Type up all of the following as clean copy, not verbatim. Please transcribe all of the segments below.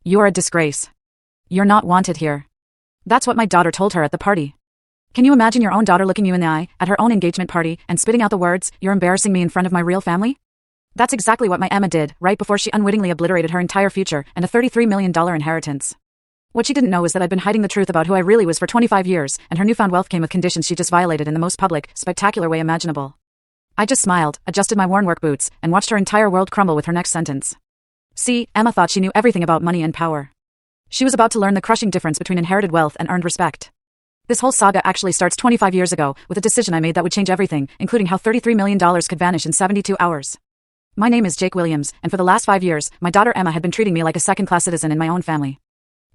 You're a disgrace. You're not wanted here. That's what my daughter told her at the party. Can you imagine your own daughter looking you in the eye at her own engagement party and spitting out the words, "You're embarrassing me in front of my real family"? That's exactly what my Emma did, right before she unwittingly obliterated her entire future and a $33 million inheritance. What she didn't know is that I'd been hiding the truth about who I really was for 25 years, and her newfound wealth came with conditions she just violated in the most public, spectacular way imaginable. I just smiled, adjusted my worn work boots, and watched her entire world crumble with her next sentence. See, Emma thought she knew everything about money and power. She was about to learn the crushing difference between inherited wealth and earned respect. This whole saga actually starts 25 years ago, with a decision I made that would change everything, including how $33 million could vanish in 72 hours. My name is Jake Williams, and for the last 5 years, my daughter Emma had been treating me like a second-class citizen in my own family.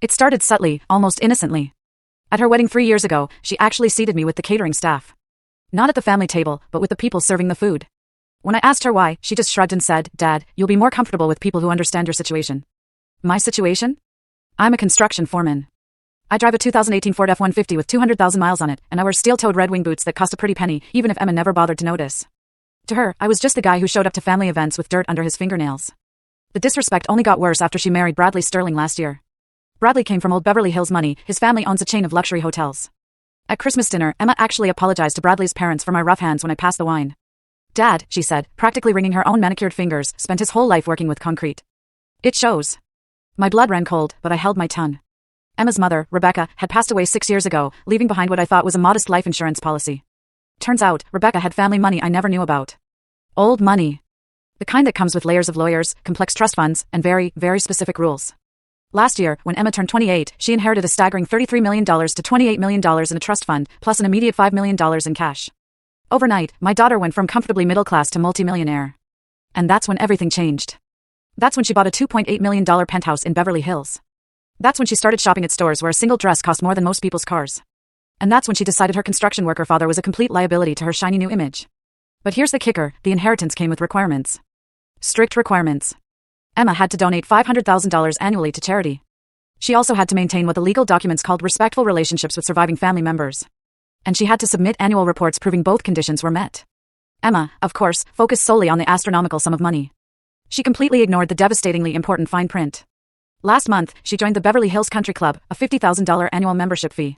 It started subtly, almost innocently. At her wedding 3 years ago, she actually seated me with the catering staff. Not at the family table, but with the people serving the food. When I asked her why, she just shrugged and said, "Dad, you'll be more comfortable with people who understand your situation." My situation? I'm a construction foreman. I drive a 2018 Ford F-150 with 200,000 miles on it, and I wear steel-toed Red Wing boots that cost a pretty penny, even if Emma never bothered to notice. To her, I was just the guy who showed up to family events with dirt under his fingernails. The disrespect only got worse after she married Bradley Sterling last year. Bradley came from old Beverly Hills money. His family owns a chain of luxury hotels. At Christmas dinner, Emma actually apologized to Bradley's parents for my rough hands when I passed the wine. Dad, she said, practically wringing her own manicured fingers, spent his whole life working with concrete. It shows. My blood ran cold, but I held my tongue. Emma's mother, Rebecca, had passed away 6 years ago, leaving behind what I thought was a modest life insurance policy. Turns out, Rebecca had family money I never knew about. Old money. The kind that comes with layers of lawyers, complex trust funds, and very, very specific rules. Last year, when Emma turned 28, she inherited a staggering $33 million to $28 million in a trust fund, plus an immediate $5 million in cash. Overnight, my daughter went from comfortably middle class to multimillionaire. And that's when everything changed. That's when she bought a $2.8 million penthouse in Beverly Hills. That's when she started shopping at stores where a single dress cost more than most people's cars. And that's when she decided her construction worker father was a complete liability to her shiny new image. But here's the kicker, the inheritance came with requirements. Strict requirements. Emma had to donate $500,000 annually to charity. She also had to maintain what the legal documents called respectful relationships with surviving family members. And she had to submit annual reports proving both conditions were met. Emma, of course, focused solely on the astronomical sum of money. She completely ignored the devastatingly important fine print. Last month, she joined the Beverly Hills Country Club, a $50,000 annual membership fee.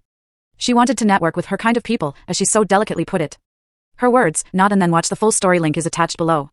She wanted to network with her kind of people, as she so delicately put it. Her words, "Not and then watch the full story" link is attached below.